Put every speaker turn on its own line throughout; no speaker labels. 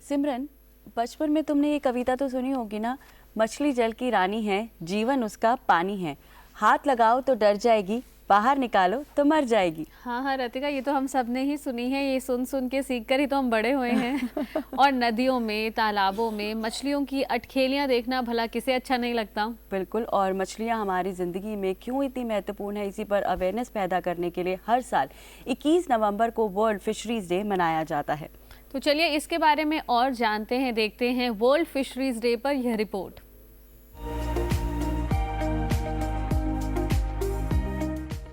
सिमरन, बचपन में तुमने ये कविता तो सुनी होगी ना, मछली जल की रानी है, जीवन उसका पानी है, हाथ लगाओ तो डर जाएगी, बाहर निकालो तो मर जाएगी।
हाँ हाँ रतिका, ये तो हम सब ने ही सुनी है। ये सुन सुन के सीख कर ही तो हम बड़े हुए हैं। और नदियों में, तालाबों में मछलियों की अटखेलियां देखना भला किसे अच्छा नहीं लगता।
बिल्कुल। और मछलियाँ हमारी ज़िंदगी में क्यों इतनी महत्वपूर्ण है, इसी पर अवेयरनेस पैदा करने के लिए हर साल 21 नवंबर को वर्ल्ड फिशरीज डे मनाया जाता है।
तो चलिए इसके बारे में और जानते हैं, देखते हैं वर्ल्ड फिशरीज डे पर यह रिपोर्ट।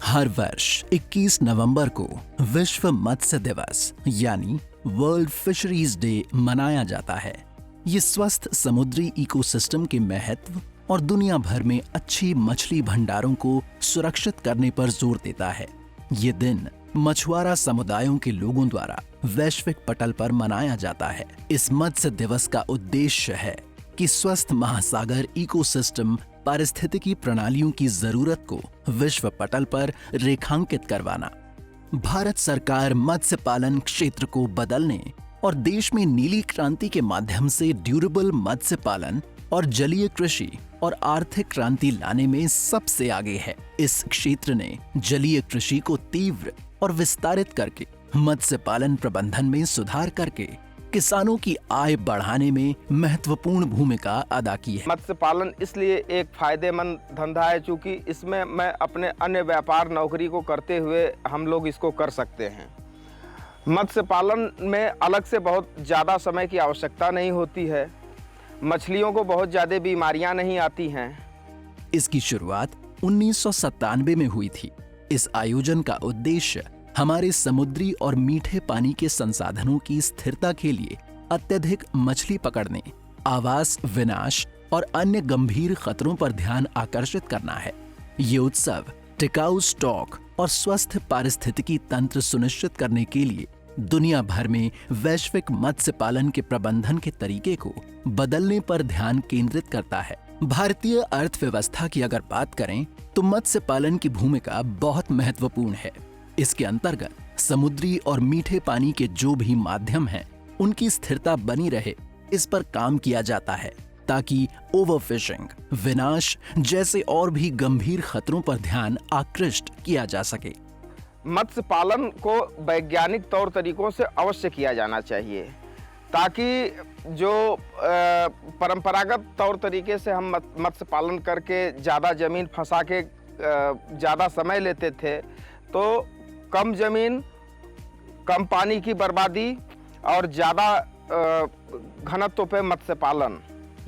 हर वर्ष 21 नवंबर को विश्व मत्स्य दिवस यानी वर्ल्ड फिशरीज डे मनाया जाता है। ये स्वस्थ समुद्री इकोसिस्टम के महत्व और दुनिया भर में अच्छी मछली भंडारों को सुरक्षित करने पर जोर देता है। ये दिन मछुआरा समुदायों के लोगों द्वारा वैश्विक पटल पर मनाया जाता है। इस मत्स्य दिवस का उद्देश्य है कि स्वस्थ महासागर इकोसिस्टम पारिस्थितिकी प्रणालियों की जरूरत को विश्व पटल पर रेखांकित करवाना। भारत सरकार मत्स्य पालन क्षेत्र को बदलने और देश में नीली क्रांति के माध्यम से ड्यूरेबल मत्स्य पालन और जलीय कृषि और आर्थिक क्रांति लाने में सबसे आगे है। इस क्षेत्र ने जलीय कृषि को तीव्र और विस्तारित करके मत्स्य पालन प्रबंधन में सुधार करके किसानों की आय बढ़ाने में महत्वपूर्ण भूमिका अदा की है।
मत्स्य पालन इसलिए एक फायदेमंद धंधा है क्योंकि इसमें मैं अपने अन्य व्यापार नौकरी को करते हुए हम लोग इसको कर सकते हैं। मत्स्य पालन में अलग से बहुत ज़्यादा समय की आवश्यकता नहीं होती है। मछलियों को बहुत ज़्यादा बीमारियां नहीं आती हैं।
इसकी शुरुआत 1997 में हुई थी। इस आयोजन का उद्देश्य हमारे समुद्री और मीठे पानी के संसाधनों की स्थिरता के लिए अत्यधिक मछली पकड़ने, आवास विनाश और अन्य गंभीर खतरों पर ध्यान आकर्षित करना है। ये उत्सव टिकाऊ स्टॉक और स्वस्थ पारिस्थितिकी तंत्र सुनिश्चित करने के लिए दुनिया भर में वैश्विक मत्स्य पालन के प्रबंधन के तरीके को बदलने पर ध्यान केंद्रित करता है। भारतीय अर्थव्यवस्था की अगर बात करें तो मत्स्य पालन की भूमिका बहुत महत्वपूर्ण है। इसके अंतर्गत समुद्री और मीठे पानी के जो भी माध्यम हैं, उनकी स्थिरता बनी रहे, इस पर काम किया जाता है ताकि ओवरफिशिंग, विनाश जैसे और भी गंभीर खतरों पर ध्यान आकृष्ट किया जा सके।
मत्स्य पालन को वैज्ञानिक तौर तरीकों से अवश्य किया जाना चाहिए ताकि जो परंपरागत तौर तरीके से हम मत्स्य पालन करके ज़्यादा ज़मीन फंसा के ज़्यादा समय लेते थे, तो कम ज़मीन, कम पानी की बर्बादी और ज़्यादा घनत्व पे मत्स्य पालन,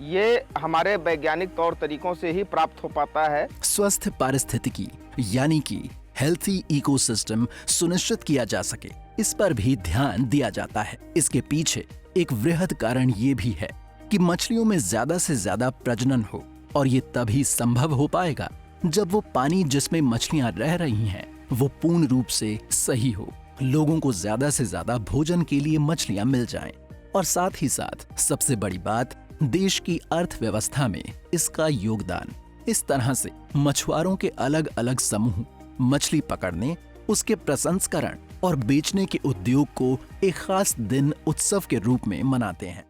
ये हमारे वैज्ञानिक तौर तरीकों से ही प्राप्त हो पाता है।
स्वस्थ पारिस्थितिकी यानी कि हेल्थी इकोसिस्टम सुनिश्चित किया जा सके, इस पर भी ध्यान दिया जाता है। इसके पीछे एक वृहद कारण ये भी है कि मछलियों में ज्यादा से ज्यादा प्रजनन हो, और ये तभी संभव हो पाएगा जब वो पानी जिसमें मछलियां रह रही हैं वो पूर्ण रूप से सही हो, लोगों को ज्यादा से ज्यादा भोजन के लिए मछलियां मिल जाएं, और साथ ही साथ सबसे बड़ी बात, देश की अर्थव्यवस्था में इसका योगदान। इस तरह से मछुआरों के अलग अलग समूह मछली पकड़ने, उसके प्रसंस्करण और बेचने के उद्योग को एक खास दिन उत्सव के रूप में मनाते हैं।